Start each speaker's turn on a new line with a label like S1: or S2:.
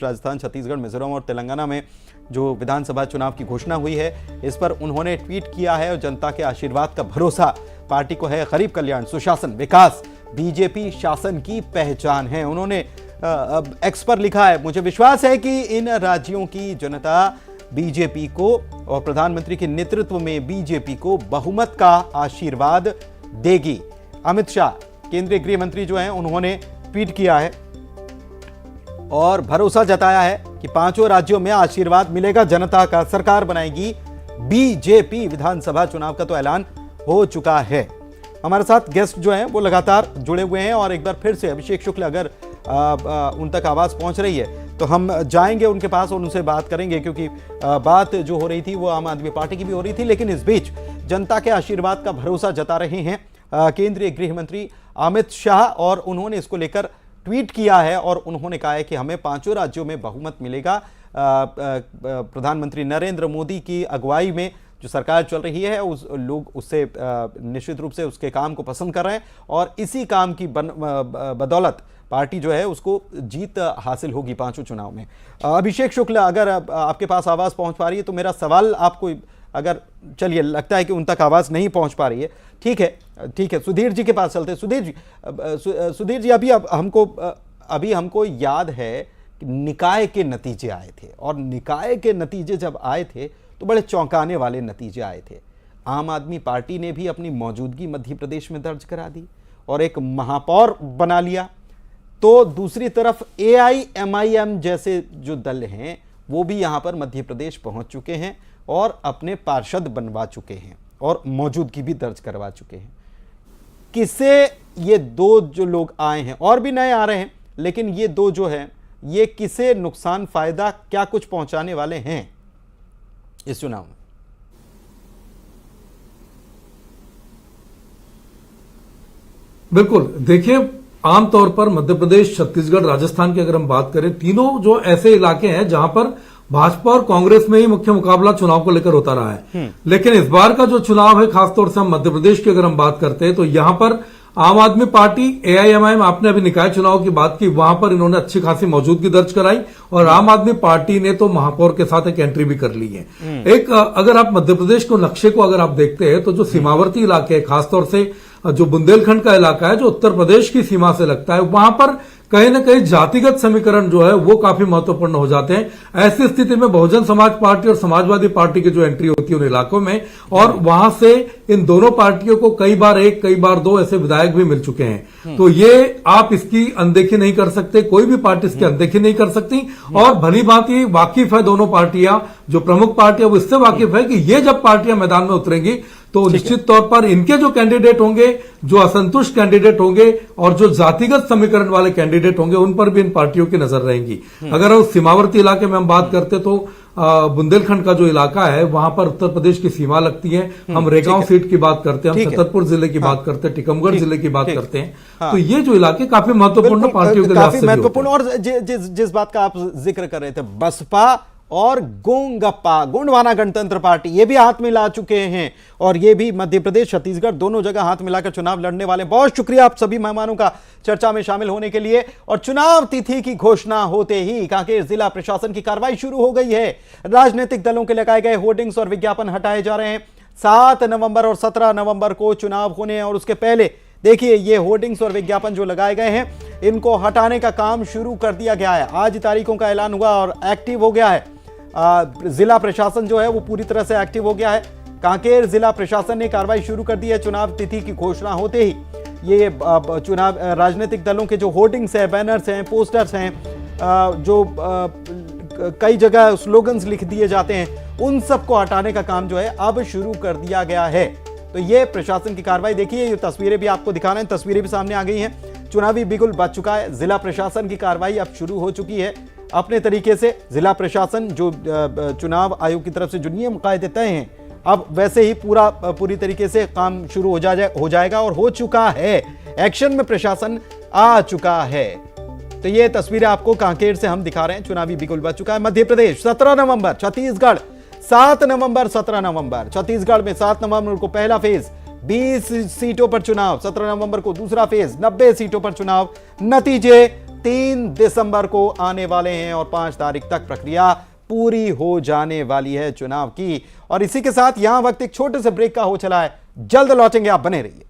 S1: राजस्थान, छत्तीसगढ़, मिजोरम और तेलंगाना में जो विधानसभा चुनाव की घोषणा हुई है, इस पर उन्होंने ट्वीट किया है और जनता के आशीर्वाद का भरोसा पार्टी को है। गरीब कल्याण, सुशासन, विकास बीजेपी शासन की पहचान है। उन्होंने एक्स पर लिखा है, मुझे विश्वास है कि इन राज्यों की जनता बीजेपी को और प्रधानमंत्री के नेतृत्व में बीजेपी को बहुमत का आशीर्वाद देगी। अमित शाह, केंद्रीय गृह मंत्री जो हैं, उन्होंने ट्वीट किया है और भरोसा जताया है कि पांचों राज्यों में आशीर्वाद मिलेगा, जनता का सरकार बनाएगी बीजेपी। विधानसभा चुनाव का तो ऐलान हो चुका है। हमारे साथ गेस्ट जो हैं वो लगातार जुड़े हुए हैं और एक बार फिर से अभिषेक शुक्ल अगर उन तक आवाज पहुंच रही है तो हम जाएंगे उनके पास और उनसे बात करेंगे, क्योंकि बात जो हो रही थी वो आम आदमी पार्टी की भी हो रही थी, लेकिन इस बीच जनता के आशीर्वाद का भरोसा जता रहे हैं केंद्रीय गृह मंत्री अमित शाह और उन्होंने इसको लेकर ट्वीट किया है और उन्होंने कहा है कि हमें पांचों राज्यों में बहुमत मिलेगा। प्रधानमंत्री नरेंद्र मोदी की अगुवाई में जो सरकार चल रही है लोग उससे निश्चित रूप से उसके काम को पसंद कर रहे हैं और इसी काम की बदौलत पार्टी जो है उसको जीत हासिल होगी पांचों चुनाव में। अभिषेक शुक्ल, अगर आपके पास आवाज पहुंच पा रही है तो मेरा सवाल आपको, अगर चलिए लगता है कि उन तक आवाज नहीं पहुंच पा रही है, ठीक है, सुधीर जी के पास चलते हैं। सुधीर जी, अभी हमको याद है कि निकाय के नतीजे आए थे और निकाय के नतीजे जब आए थे तो बड़े चौंकाने वाले नतीजे आए थे। आम आदमी पार्टी ने भी अपनी मौजूदगी मध्य प्रदेश में दर्ज करा दी और एक महापौर बना लिया, तो दूसरी तरफ AIMIM जैसे जो दल हैं वो भी यहां पर मध्य प्रदेश पहुंच चुके हैं और अपने पार्षद बनवा चुके हैं और मौजूदगी भी दर्ज करवा चुके हैं। किसे ये दो जो लोग आए हैं, और भी नए आ रहे हैं, लेकिन ये दो जो हैं ये किसे नुकसान फायदा क्या कुछ पहुंचाने वाले हैं इस चुनाव में?
S2: बिल्कुल, देखिए, आमतौर पर मध्य प्रदेश, छत्तीसगढ़, राजस्थान की अगर हम बात करें, तीनों जो ऐसे इलाके हैं जहां पर भाजपा और कांग्रेस में ही मुख्य मुकाबला चुनाव को लेकर होता रहा है। लेकिन इस बार का जो चुनाव है, खासतौर से हम मध्य प्रदेश की अगर हम बात करते हैं तो यहां पर आम आदमी पार्टी, AIMIM, आपने अभी निकाय चुनाव की बात की, वहां पर इन्होंने अच्छी खासी मौजूदगी दर्ज कराई और आम आदमी पार्टी ने तो महापौर के साथ एक एंट्री भी कर ली है। एक अगर आप मध्य प्रदेश को नक्शे को अगर आप देखते हैं तो जो सीमावर्ती इलाके हैं, खासतौर से जो बुंदेलखंड का इलाका है जो उत्तर प्रदेश की सीमा से लगता है, वहां पर कहीं ना कहीं जातिगत समीकरण जो है वो काफी महत्वपूर्ण हो जाते हैं। ऐसी स्थिति में बहुजन समाज पार्टी और समाजवादी पार्टी की जो एंट्री होती है उन इलाकों में, और वहां से इन दोनों पार्टियों को कई बार एक, कई बार दो ऐसे विधायक भी मिल चुके हैं। तो ये आप इसकी अनदेखी नहीं कर सकते, कोई भी पार्टी इसकी अनदेखी नहीं कर सकती। और भली भांति वाकिफ है दोनों पार्टियां, जो प्रमुख पार्टियां वो इससे वाकिफ है कि ये जब पार्टियां मैदान में उतरेंगी तो निश्चित तौर पर इनके जो कैंडिडेट होंगे, जो असंतुष्ट कैंडिडेट होंगे और जो जातिगत समीकरण वाले कैंडिडेट होंगे, उन पर भी इन पार्टियों की नजर रहेंगी। अगर उस सीमावर्ती इलाके में हम बात करते तो बुंदेलखंड का जो इलाका है वहां पर उत्तर प्रदेश की सीमा लगती है। हम रेगांव सीट की बात करते हैं, हम छतरपुर जिले की बात करते हैं, टीकमगढ़ जिले की बात करते हैं। तो ये जो इलाके काफी महत्वपूर्ण पार्टियों के काफी महत्वपूर्ण।
S1: और जिस बात का आप जिक्र कर रहे थे, बसपा और गोंगप्पा, गोंडवाना गणतंत्र पार्टी, ये भी हाथ मिला चुके हैं और ये भी मध्य प्रदेश, छत्तीसगढ़ दोनों जगह हाथ मिलाकर चुनाव लड़ने वाले। बहुत शुक्रिया आप सभी मेहमानों का चर्चा में शामिल होने के लिए। और चुनाव तिथि की घोषणा होते ही कांकेर जिला प्रशासन की कार्रवाई शुरू हो गई है। राजनीतिक दलों के लगाए गए होर्डिंग्स और विज्ञापन हटाए जा रहे हैं। 7 नवंबर और 17 नवंबर को चुनाव होने हैं और उसके पहले देखिए ये होर्डिंग्स और विज्ञापन जो लगाए गए हैं इनको हटाने का काम शुरू कर दिया गया है। आज तारीखों का ऐलान हुआ और एक्टिव हो गया है। जिला प्रशासन जो है वो पूरी तरह से एक्टिव हो गया है। कांकेर जिला प्रशासन ने कार्रवाई शुरू कर दी है। चुनाव तिथि की घोषणा होते ही ये चुनाव राजनीतिक दलों के जो होर्डिंग्स हैं, बैनर्स हैं, पोस्टर्स हैं, जो कई जगह स्लोगन्स लिख दिए जाते हैं, उन सबको हटाने का काम जो है अब शुरू कर दिया गया है। तो ये प्रशासन की कार्रवाई देखिए, ये तस्वीरें भी आपको दिखा रहे हैं, तस्वीरें भी सामने आ गई हैं। चुनावी बिगुल बज चुका है। जिला प्रशासन की कार्रवाई अब शुरू हो चुकी है। अपने तरीके से जिला प्रशासन जो चुनाव आयोग की तरफ से जो नियम कायदे तय हैं, अब वैसे ही पूरी तरीके से काम शुरू हो जाएगा और हो चुका है। एक्शन में प्रशासन आ चुका है। तो ये तस्वीरें आपको कांकेर से हम दिखा रहे हैं। चुनावी बिगुल बज चुका है। मध्य प्रदेश 17 नवंबर, छत्तीसगढ़ 7 नवंबर, 17 नवंबर। छत्तीसगढ़ में 7 नवंबर को पहला फेज, 20 सीटों पर चुनाव। 17 नवंबर को दूसरा फेज, 90 सीटों पर चुनाव। नतीजे 3 दिसंबर को आने वाले हैं और 5 तारीख तक प्रक्रिया पूरी हो जाने वाली है चुनाव की। और इसी के साथ यहां वक्त एक छोटे से ब्रेक का हो चला है, जल्द लौटेंगे, आप बने रहिए।